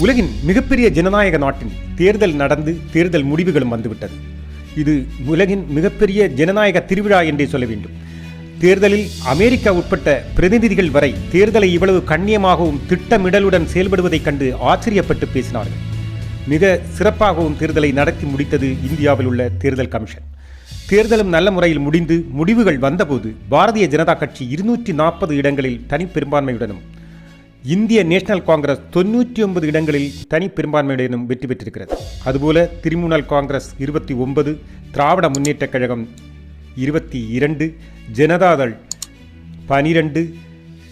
உலகின் மிகப்பெரிய ஜனநாயக நாட்டின் தேர்தல் நடந்து தேர்தல் முடிவுகளும் வந்துவிட்டது. இது உலகின் மிகப்பெரிய ஜனநாயக திருவிழா என்றே சொல்ல வேண்டும். தேர்தலில் அமெரிக்கா உட்பட்ட பிரதிநிதிகள் வரை தேர்தலை இவ்வளவு கண்ணியமாகவும் திட்டமிடலுடன் செயல்படுவதைக் கண்டு ஆச்சரியப்பட்டு பேசினார்கள். மிக சிறப்பாகவும் தேர்தலை நடத்தி முடித்தது இந்தியாவில் உள்ள தேர்தல் கமிஷன். தேர்தலும் நல்ல முறையில் முடிந்து முடிவுகள் வந்தபோது பாரதிய ஜனதா கட்சி 240 இடங்களில் தனிப்பெரும்பான்மையுடனும் இந்திய நேஷனல் காங்கிரஸ் 99 இடங்களில் தனி பெரும்பான்மையுடனும் வெற்றி பெற்றிருக்கிறது. அதுபோல திரிணாமுல் காங்கிரஸ் 29, திராவிட முன்னேற்றக் கழகம் 22, ஜனதாதள் 12,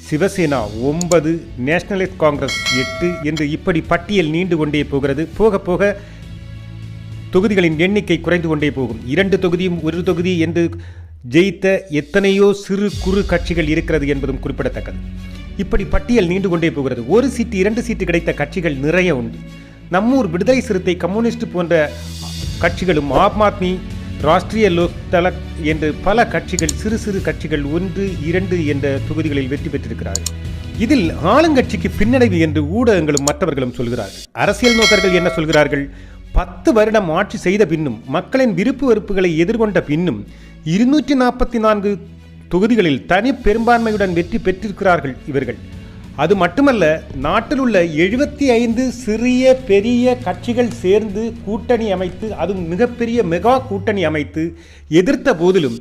சிவசேனா 9, நேஷனலிஸ்ட் காங்கிரஸ் 8 என்று இப்படி பட்டியல் நீண்டு கொண்டே போகிறது. போக போக தொகுதிகளின் எண்ணிக்கை குறைந்து கொண்டே போகும். 2 தொகுதியும் 1 தொகுதி என்று ஜெயித்த எத்தனையோ சிறு குறு கட்சிகள் இருக்கிறது என்பதும் குறிப்பிடத்தக்கது. இப்படி பட்டியல் நீண்டு கொண்டே போகிறது. 1 சீட்டு 2 சீட்டு கிடைத்த கட்சிகள் நிறைய உண்டு. நம்மூர் விடுதலை சிறுத்தை, கம்யூனிஸ்ட் போன்ற கட்சிகளும், ஆம் ஆத்மி, ராஷ்டிரிய லோக் தளக் என்று பல கட்சிகள், சிறு சிறு கட்சிகள் 1, 2 என்ற தொகுதிகளில் வெற்றி பெற்றிருக்கிறார்கள். இதில் ஆளுங்கட்சிக்கு பின்னடைவு என்று ஊடகங்களும் மற்றவர்களும் சொல்கிறார்கள். அரசியல் நோக்கர்கள் என்ன சொல்கிறார்கள்? 10 வருடம் ஆட்சி செய்த பின்னும், மக்களின் விருப்பு வெறுப்புகளை எதிர்கொண்ட பின்னும் 244 தொகுதிகளில் தனி பெரும்பான்மையுடன் வெற்றி பெற்றிருக்கிறார்கள் இவர்கள். அது மட்டுமல்ல, நாட்டில் உள்ள 75 சிறிய பெரிய கட்சிகள் சேர்ந்து கூட்டணி அமைத்து, அதுவும் மிகப்பெரிய மெகா கூட்டணி அமைத்து எதிர்த்த போதிலும்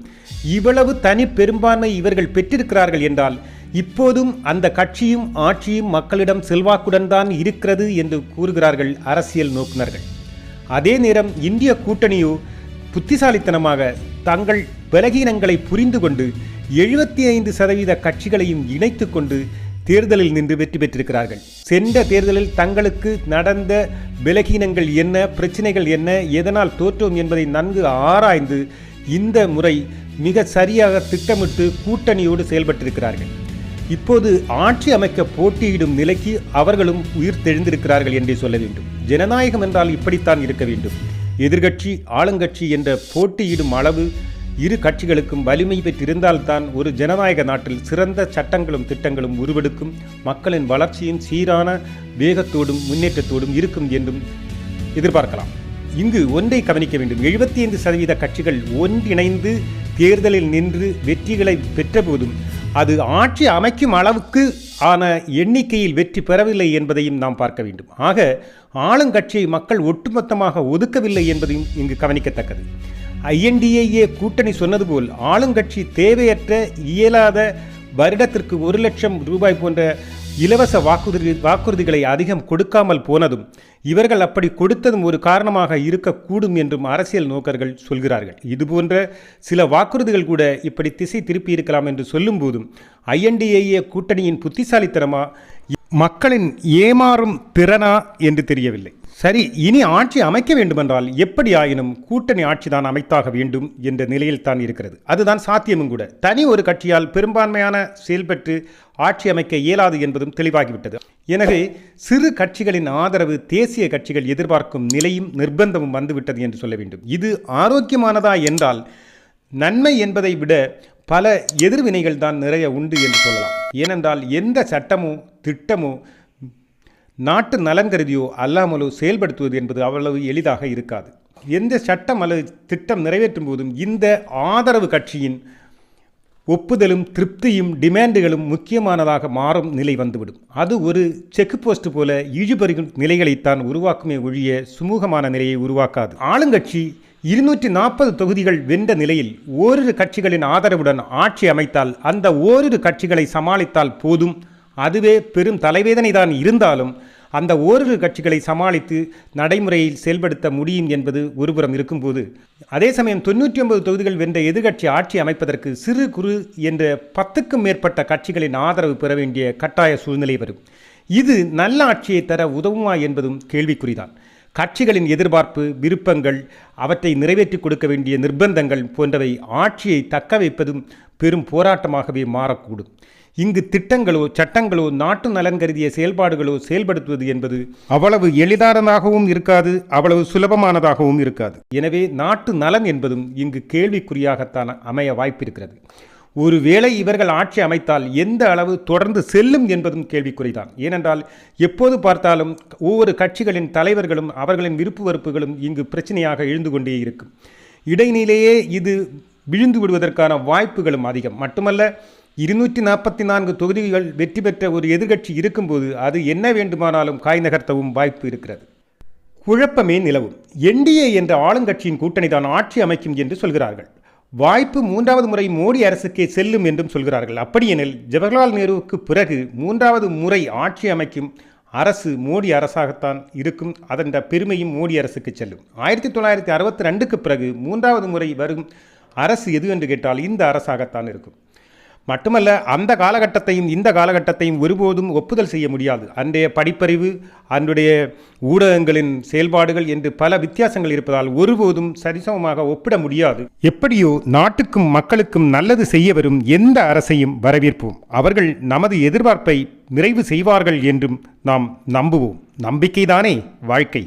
இவ்வளவு தனி பெரும்பான்மை இவர்கள் பெற்றிருக்கிறார்கள் என்றால் இப்போதும் அந்த கட்சியும் ஆட்சியும் மக்களிடம் செல்வாக்குடன் தான் இருக்கிறது என்று கூறுகிறார்கள் அரசியல் நோக்குநர்கள். அதே நேரம் இந்திய கூட்டணியோ புத்திசாலித்தனமாக தங்கள் பலகீனங்களை புரிந்து கொண்டு 75% கட்சிகளையும் இணைத்து கொண்டு தேர்தலில் நின்று வெற்றி பெற்றிருக்கிறார்கள். சென்ற தேர்தலில் தங்களுக்கு நடந்த பலகீனங்கள் என்ன, பிரச்சனைகள் என்ன, எதனால் தோற்றோம் என்பதை நன்கு ஆராய்ந்து இந்த முறை மிக சரியாக திட்டமிட்டு கூட்டணியோடு செயல்பட்டிருக்கிறார்கள். இப்போது ஆட்சி அமைக்க போட்டியிடும் நிலைக்கு அவர்களும் உயிர் தெழுந்திருக்கிறார்கள் என்றே சொல்ல வேண்டும். ஜனநாயகம் என்றால் இப்படித்தான் இருக்க வேண்டும். எதிர்கட்சி ஆளுங்கட்சி என்ற போட்டியிடும் அளவு இரு கட்சிகளுக்கும் வலிமை பெற்றிருந்தால்தான் ஒரு ஜனநாயக நாட்டில் சிறந்த சட்டங்களும் திட்டங்களும் உருவெடுக்கும், மக்களின் வளர்ச்சியும் சீரான வேகத்தோடும் முன்னேற்றத்தோடும் இருக்கும் என்றும் எதிர்பார்க்கலாம். இங்கு ஒன்றை கவனிக்க வேண்டும். 75% கட்சிகள் ஒன்றிணைந்து தேர்தலில் நின்று வெற்றிகளை பெற்றபோதும் அது ஆட்சி அமைக்கும் அளவுக்கு ஆன எண்ணிக்கையில் வெற்றி பெறவில்லை என்பதையும் நாம் பார்க்க வேண்டும். ஆக ஆளுங்கட்சியை மக்கள் ஒட்டுமொத்தமாக ஒதுக்கவில்லை என்பதையும் இங்கு கவனிக்கத்தக்கது. INDA கூட்டணி சொன்னது போல் ஆளுங்கட்சி தேவையற்ற இயலாத வருடத்திற்கு 1 லட்சம் ரூபாய் போன்ற இலவச வாக்குறுதிகளை அதிகம் கொடுக்காமல் போனதும், இவர்கள் அப்படி கொடுத்ததும் ஒரு காரணமாக இருக்கக்கூடும் என்றும் அரசியல் நோக்கர்கள் சொல்கிறார்கள். இதுபோன்ற சில வாக்குறுதிகள் கூட இப்படி திசை திருப்பி இருக்கலாம் என்று சொல்லும் போதும் INDA கூட்டணியின் புத்திசாலித்தனமா, மக்களின் ஏமாறும் திறனா என்று தெரியவில்லை. சரி, இனி ஆட்சி அமைக்க வேண்டுமென்றால் எப்படி ஆயினும் கூட்டணி ஆட்சி தான் அமைத்தாக வேண்டும் என்ற நிலையில் தான் இருக்கிறது. அதுதான் சாத்தியமும் கூட. தனி ஒரு கட்சியால் பெரும்பான்மையான செயல்பட்டு ஆட்சி அமைக்க இயலாது என்பதும் தெளிவாகிவிட்டது. எனவே சிறு கட்சிகளின் ஆதரவு தேசிய கட்சிகள் எதிர்பார்க்கும் நிலையும் நிர்பந்தமும் வந்துவிட்டது என்று சொல்ல வேண்டும். இது ஆரோக்கியமானதா என்றால் நன்மை என்பதை விட பல எதிர்வினைகள் தான் நிறைய உண்டு என்று சொல்லலாம். ஏனென்றால் எந்த சட்டமோ திட்டமோ நாட்டு நலன் கருதியோ அல்லாமலோ செயல்படுத்துவது என்பது அவ்வளவு எளிதாக இருக்காது. எந்த சட்டம் அல்லது திட்டம் நிறைவேற்றும் போதும் இந்த ஆதரவு கட்சியின் ஒப்புதலும் திருப்தியும் டிமாண்டுகளும் முக்கியமானதாக மாறும் நிலை வந்துவிடும். அது ஒரு செக் போஸ்ட் போல இழுபறியும் நிலைகளைத்தான் உருவாக்குமே ஒழிய சுமூகமான நிலையை உருவாக்காது. ஆளுங்கட்சி 240 தொகுதிகள் வென்ற நிலையில் ஓரிரு கட்சிகளின் ஆதரவுடன் ஆட்சி அமைத்தால், அந்த ஓரிரு கட்சிகளை சமாளித்தால் போதும். அதுவே பெரும் தலைவேதனை தான் இருந்தாலும் அந்த ஓரிரு கட்சிகளை சமாளித்து நடைமுறையில் செயல்படுத்த முடியும் என்பது ஒருபுறம் இருக்கும்போது, அதே சமயம் 99 தொகுதிகள் வென்ற எதிர்கட்சி ஆட்சி அமைப்பதற்கு சிறு குறு என்ற 10க்கும் மேற்பட்ட கட்சிகளின் ஆதரவு பெற வேண்டிய கட்டாய சூழ்நிலை வரும். இது நல்ல ஆட்சியை தர உதவுமா என்பதும் கேள்விக்குறிதான். கட்சிகளின் எதிர்பார்ப்பு, விருப்பங்கள், அவற்றை நிறைவேற்றி கொடுக்க வேண்டிய நிர்பந்தங்கள் போன்றவை ஆட்சியை தக்க வைப்பதும் பெரும் போராட்டமாகவே மாறக்கூடும். இங்கு திட்டங்களோ சட்டங்களோ நாட்டு நலன் கருதிய செயல்பாடுகளோ செயல்படுத்துவது என்பது அவ்வளவு எளிதானதாகவும் இருக்காது, அவ்வளவு சுலபமானதாகவும் இருக்காது. எனவே நாட்டு நலன் என்பதும் இங்கு கேள்விக்குறியாகத்தான் அமைய வாய்ப்பிருக்கிறது. ஒருவேளை இவர்கள் ஆட்சி அமைத்தால் எந்த அளவு தொடர்ந்து செல்லும் என்பதும் கேள்விக்குறிதான். ஏனென்றால் எப்போது பார்த்தாலும் ஒவ்வொரு கட்சிகளின் தலைவர்களும் அவர்களின் விருப்பு வெறுப்புகளும் இங்கு பிரச்சனையாக எழுந்து கொண்டே இருக்கும். இடைநிலையே இது விழுந்து விடுவதற்கான வாய்ப்புகளும் அதிகம். மட்டுமல்ல, 244 தொகுதிகள் வெற்றி பெற்ற ஒரு எதிர்க்கட்சி இருக்கும்போது அது என்ன வேண்டுமானாலும் காய் நகர்த்தவும் வாய்ப்பு இருக்கிறது. குழப்பமே நிலவும். என்டிஏ என்ற ஆளுங்கட்சியின் கூட்டணி தான் ஆட்சி அமைக்கும் என்று சொல்கிறார்கள். வாய்ப்பு 3வது முறை மோடி அரசுக்கே செல்லும் என்றும் சொல்கிறார்கள். அப்படியெனில் ஜவஹர்லால் நேருவுக்கு பிறகு 3வது முறை ஆட்சி அமைக்கும் அரசு மோடி அரசாகத்தான் இருக்கும். அதன் பெருமையும் மோடி அரசுக்கு செல்லும். 1962க்கு பிறகு 3வது முறை வரும் அரசு எது என்று கேட்டால் இந்த அரசாகத்தான் இருக்கும். மட்டுமல்ல, அந்த காலகட்டத்தையும் இந்த காலகட்டத்தையும் ஒருபோதும் ஒப்புதல் செய்ய முடியாது. அன்றைய படிப்பறிவு, அன்றைய ஊடகங்களின் செயல்பாடுகள் என்று பல வித்தியாசங்கள் இருப்பதால் ஒருபோதும் சரிசமமாக ஒப்பிட முடியாது. எப்படியோ நாட்டுக்கும் மக்களுக்கும் நல்லது செய்ய வரும் எந்த அரசையும் வரவேற்போம். அவர்கள் நமது எதிர்பார்ப்பை நிறைவு செய்வார்கள் என்றும் நாம் நம்புவோம். நம்பிக்கைதானே வாழ்க்கை.